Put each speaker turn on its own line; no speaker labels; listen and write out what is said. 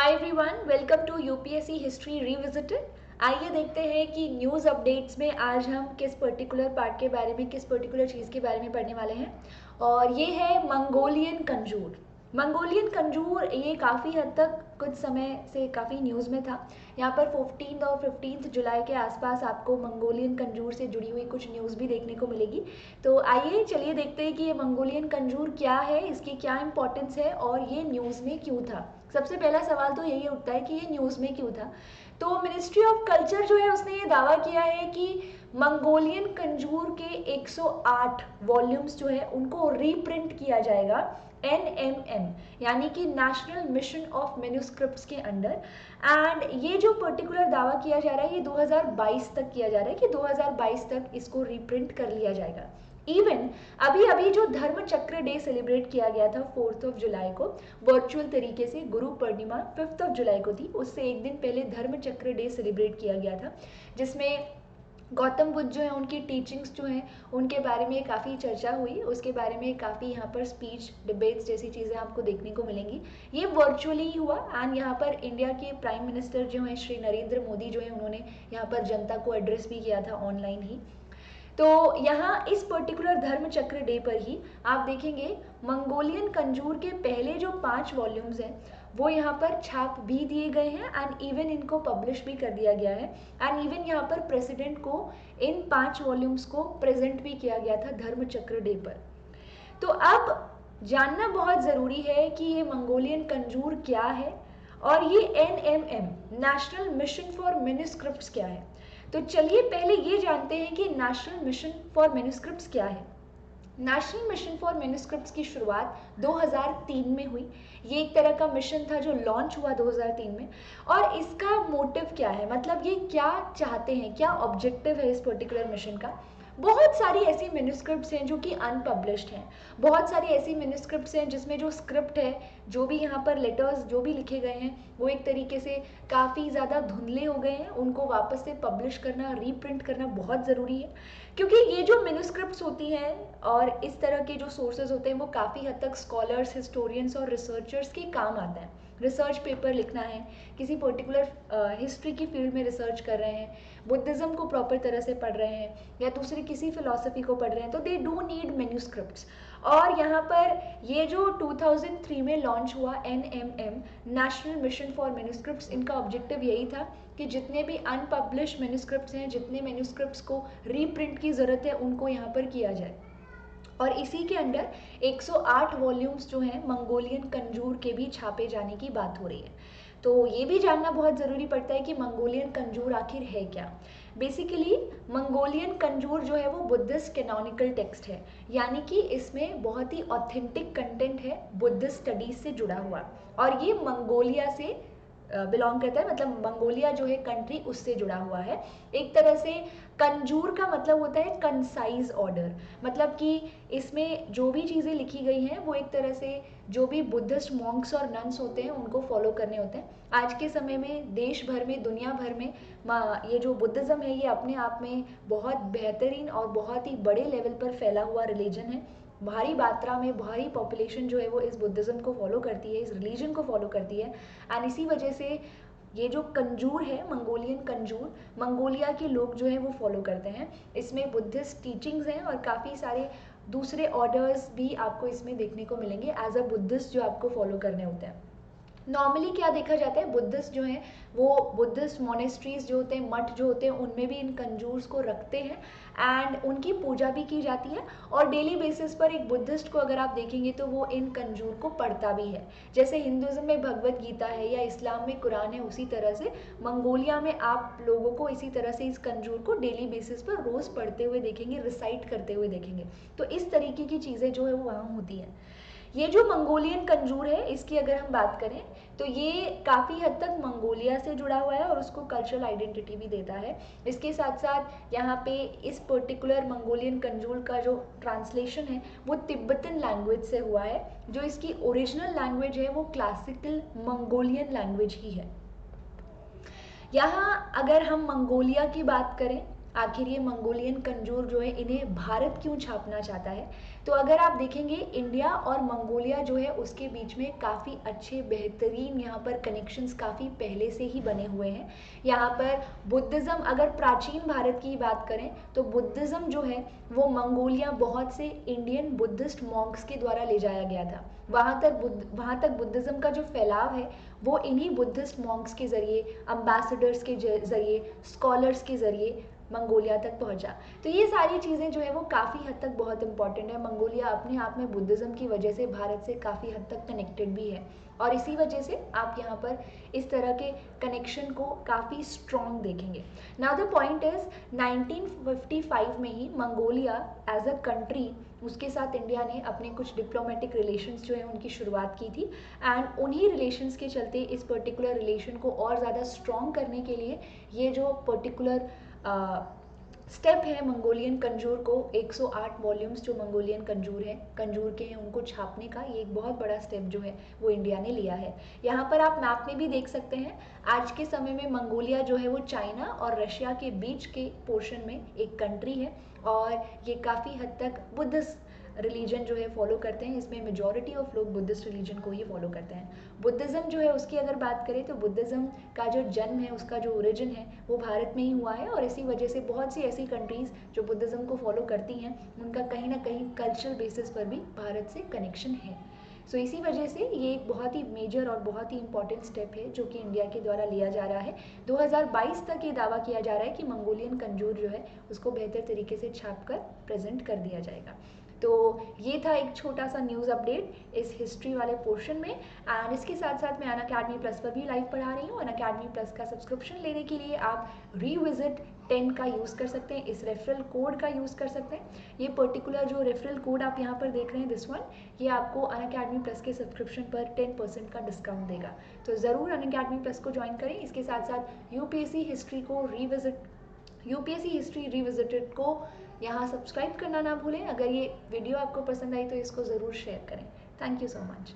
Hi everyone, welcome to UPSC history revisited. आइए देखते हैं कि न्यूज़ अपडेट्स में आज हम किस पर्टिकुलर पार्ट के बारे में, किस पर्टिकुलर चीज़ के बारे में पढ़ने वाले हैं। और ये है मंगोलियन कंजूर। मंगोलियन कंजूर ये काफ़ी हद तक कुछ समय से काफ़ी न्यूज़ में था। यहाँ पर 14 और 15 जुलाई के आसपास आपको मंगोलियन कंजूर से जुड़ी हुई कुछ न्यूज़ भी देखने को मिलेगी। तो आइए चलिए देखते हैं कि ये मंगोलियन कंजूर क्या है, इसकी क्या इंपॉर्टेंस है और ये न्यूज़ में क्यों था। सबसे पहला सवाल तो यही उठता है कि ये न्यूज़ में क्यों था। तो मिनिस्ट्री ऑफ कल्चर जो है उसने ये दावा किया है कि मंगोलियन कंजूर के 108 वॉल्यूम्स जो है उनको रीप्रिंट किया जाएगा NMM यानी कि नेशनल मिशन ऑफ मैन्युस्क्रिप्ट्स के अंडर। एंड ये जो पर्टिकुलर दावा किया जा रहा है ये 2022 तक किया जा रहा है कि 2022 तक इसको रीप्रिंट कर लिया जाएगा। इवन अभी अभी जो धर्म चक्र डे सेलिब्रेट किया गया था 4 जुलाई को वर्चुअल तरीके से, गुरु पूर्णिमा 5 जुलाई को थी, उससे एक दिन पहले धर्म चक्र डे सेलिब्रेट किया गया था, जिसमें गौतम बुद्ध जो है उनकी टीचिंग्स जो हैं उनके बारे में काफ़ी चर्चा हुई, उसके बारे में काफ़ी यहाँ पर स्पीच डिबेट्स जैसी चीज़ें आपको देखने को मिलेंगी। ये वर्चुअली ही हुआ एंड यहाँ पर इंडिया के प्राइम मिनिस्टर जो हैं श्री नरेंद्र मोदी जो है उन्होंने यहाँ पर जनता को एड्रेस भी किया था ऑनलाइन ही। तो यहाँ इस पर्टिकुलर धर्म चक्र डे पर ही आप देखेंगे मंगोलियन कंजूर के पहले जो 5 वॉल्यूम्स हैं वो यहाँ पर छाप भी दिए गए हैं एंड इवन इनको पब्लिश भी कर दिया गया है। एंड इवन यहाँ पर प्रेसिडेंट को इन 5 वॉल्यूम्स को प्रेजेंट भी किया गया था धर्म चक्र डे पर। तो अब जानना बहुत ज़रूरी है कि ये मंगोलियन कंजूर क्या है और ये NMM national mission for manuscripts क्या है। तो चलिए पहले ये जानते हैं कि नेशनल मिशन फॉर मैन्युस्क्रिप्ट्स क्या है। नेशनल मिशन फॉर मैन्युस्क्रिप्ट्स की शुरुआत 2003 में हुई। ये एक तरह का मिशन था जो लॉन्च हुआ 2003 में। और इसका मोटिव क्या है, मतलब ये क्या चाहते हैं, क्या ऑब्जेक्टिव है इस पर्टिकुलर मिशन का। बहुत सारी ऐसी मैन्युस्क्रिप्ट्स हैं जो कि अनपब्लिश्ड हैं, बहुत सारी ऐसी मैन्युस्क्रिप्ट्स हैं जिसमें जो स्क्रिप्ट है, जो भी यहाँ पर लेटर्स जो भी लिखे गए हैं वो एक तरीके से काफ़ी ज़्यादा धुंधले हो गए हैं। उनको वापस से पब्लिश करना, रीप्रिंट करना बहुत ज़रूरी है, क्योंकि ये जो मैन्युस्क्रिप्ट्स होती हैं और इस तरह के जो सोर्सेज होते हैं वो काफ़ी हद तक स्कॉलर्स, हिस्टोरियंस और रिसर्चर्स के काम आता है। रिसर्च पेपर लिखना है, किसी पर्टिकुलर हिस्ट्री की फील्ड में रिसर्च कर रहे हैं, बुद्धिज़्म को प्रॉपर तरह से पढ़ रहे हैं या दूसरी किसी फिलॉसफी को पढ़ रहे हैं, तो दे डू नीड मैन्युस्क्रिप्ट्स। और यहाँ पर ये जो 2003 में लॉन्च हुआ NMM national mission for manuscripts, इनका ऑब्जेक्टिव यही था कि जितने भी अनपब्लिश्ड मैन्युस्क्रिप्ट्स हैं, जितने मैन्युस्क्रिप्ट्स को रीप्रिंट की ज़रूरत है उनको यहाँ पर किया जाए। और इसी के अंडर 108 वॉल्यूम्स जो हैं मंगोलियन कंजूर के भी छापे जाने की बात हो रही है। तो ये भी जानना बहुत ज़रूरी पड़ता है कि मंगोलियन कंजूर आखिर है क्या। बेसिकली मंगोलियन कंजूर जो है वो बुद्धिस्ट कैनोनिकल टेक्स्ट है, यानी कि इसमें बहुत ही ऑथेंटिक कंटेंट है बुद्धिस्ट स्टडीज से जुड़ा हुआ, और ये मंगोलिया से बिलोंग करता है, मतलब मंगोलिया जो है कंट्री उससे जुड़ा हुआ है। एक तरह से कंजूर का मतलब होता है कंसाइज ऑर्डर, मतलब कि इसमें जो भी चीज़ें लिखी गई हैं वो एक तरह से जो भी बुद्धिस्ट मॉन्क्स और नन्स होते हैं उनको फॉलो करने होते हैं। आज के समय में देश भर में, दुनिया भर में ये जो बुद्धिज़्म है ये अपने आप में बहुत बेहतरीन और बहुत ही बड़े लेवल पर फैला हुआ रिलीजन है। भारी मात्रा में भारी पॉपुलेशन जो है वो इस बुद्धिज़्म को फॉलो करती है, इस रिलीजन को फॉलो करती है। एंड इसी वजह से ये जो कंजूर है, मंगोलियन कंजूर, मंगोलिया के लोग जो है वो फॉलो करते हैं। इसमें बुद्धिस्ट टीचिंग्स हैं और काफ़ी सारे दूसरे ऑर्डर्स भी आपको इसमें देखने को मिलेंगे एज अ बुद्धिस्ट जो आपको फॉलो करने होते हैं। नॉर्मली क्या देखा जाता है, बुद्धिस्ट जो हैं वो बुद्धिस्ट मोनेस्ट्रीज जो होते हैं, मठ जो होते हैं, उनमें भी इन कंजूर्स को रखते हैं एंड उनकी पूजा भी की जाती है। और डेली बेसिस पर एक बुद्धिस्ट को अगर आप देखेंगे तो वो इन कंजूर को पढ़ता भी है। जैसे हिंदुज़्म में भगवत गीता है या इस्लाम में कुरान है, उसी तरह से मंगोलिया में आप लोगों को इसी तरह से इस कंजूर को डेली बेसिस पर रोज़ पढ़ते हुए देखेंगे, रिसाइट करते हुए देखेंगे। तो इस तरीके की चीज़ें जो है वो वहाँ होती हैं। ये जो मंगोलियन कंजूर है इसकी अगर हम बात करें तो ये काफ़ी हद तक मंगोलिया से जुड़ा हुआ है और उसको कल्चरल आइडेंटिटी भी देता है। इसके साथ साथ यहाँ पे इस पर्टिकुलर मंगोलियन कंजूर का जो ट्रांसलेशन है वो तिब्बतन लैंग्वेज से हुआ है। जो इसकी ओरिजिनल लैंग्वेज है वो क्लासिकल मंगोलियन लैंग्वेज ही है। यहाँ अगर हम मंगोलिया की बात करें आखिर ये मंगोलियन कंजूर जो है इन्हें भारत क्यों छापना चाहता है। तो अगर आप देखेंगे इंडिया और मंगोलिया जो है उसके बीच में काफ़ी अच्छे बेहतरीन यहाँ पर कनेक्शंस काफ़ी पहले से ही बने हुए हैं। यहाँ पर बुद्धिज़्म, अगर प्राचीन भारत की बात करें तो बुद्धिज़्म जो है वो मंगोलिया बहुत से इंडियन बुद्धिस्ट मॉन्क्स के द्वारा ले जाया गया था। वहाँ तक बुद्धिज़्म का जो फैलाव है वो इन्हीं बुद्धिस्ट मॉन्क्स के ज़रिए, अम्बेसडर्स के ज़रिए, स्कॉलर्स के ज़रिए मंगोलिया तक पहुंचा। तो ये सारी चीज़ें जो है वो काफ़ी हद तक बहुत इंपॉर्टेंट है। मंगोलिया अपने आप में बुद्धिज़्म की वजह से भारत से काफ़ी हद तक कनेक्टेड भी है और इसी वजह से आप यहाँ पर इस तरह के कनेक्शन को काफ़ी स्ट्रॉन्ग देखेंगे। नाउ द पॉइंट इज़ 1955 में ही मंगोलिया एज अ कंट्री, उसके साथ इंडिया ने अपने कुछ डिप्लोमेटिक रिलेशंस जो है उनकी शुरुआत की थी एंड उन्हीं रिलेशंस के चलते इस पर्टिकुलर रिलेशन को और ज़्यादा स्ट्रॉन्ग करने के लिए ये जो पर्टिकुलर स्टेप है मंगोलियन कंजूर को 108 वॉल्यूम्स जो मंगोलियन कंजूर के हैं उनको छापने का, ये एक बहुत बड़ा स्टेप जो है वो इंडिया ने लिया है। यहाँ पर आप मैप में भी देख सकते हैं आज के समय में मंगोलिया जो है वो चाइना और रशिया के बीच के पोर्शन में एक कंट्री है और ये काफ़ी हद तक बुद्धिस्ट रिलीजन जो है फॉलो करते हैं। इसमें मेजॉरिटी ऑफ लोग बुद्धिस्ट रिलीजन को ही फॉलो करते हैं। बुद्धिज़्म जो है उसकी अगर बात करें तो बुद्धिज़्म का जो जन्म है, उसका जो ओरिजिन है वो भारत में ही हुआ है और इसी वजह से बहुत सी ऐसी कंट्रीज़ जो बुद्धिज़्म को फॉलो करती हैं उनका कहीं ना कहीं कल्चरल बेसिस पर भी भारत से कनेक्शन है। सो इसी वजह से ये एक बहुत ही मेजर और बहुत ही इंपॉर्टेंट स्टेप है जो कि इंडिया के द्वारा लिया जा रहा है। 2022 तक ये दावा किया जा रहा है कि मंगोलियन कंजूर जो है उसको बेहतर तरीके से छाप कर प्रेजेंट कर दिया जाएगा। तो ये था एक छोटा सा न्यूज़ अपडेट इस हिस्ट्री वाले पोर्शन में एंड इसके साथ साथ मैं अनअकैडमी प्लस पर भी लाइव पढ़ा रही हूँ। अनअकैडमी प्लस का सब्सक्रिप्शन लेने के लिए आप रीविजिट 10 का यूज़ कर सकते हैं, इस रेफरल कोड का यूज़ कर सकते हैं। ये पर्टिकुलर जो रेफरल कोड आप यहाँ पर देख रहे हैं दिस वन, ये आपको अनअकैडमी प्लस के सब्सक्रिप्शन पर 10% का डिस्काउंट देगा। तो ज़रूर अनअकैडमी प्लस को ज्वाइन करें। इसके साथ साथ यूपीएससी हिस्ट्री रिविजिटेड को यहाँ सब्सक्राइब करना ना भूलें। अगर ये वीडियो आपको पसंद आई तो इसको ज़रूर शेयर करें। Thank you so much.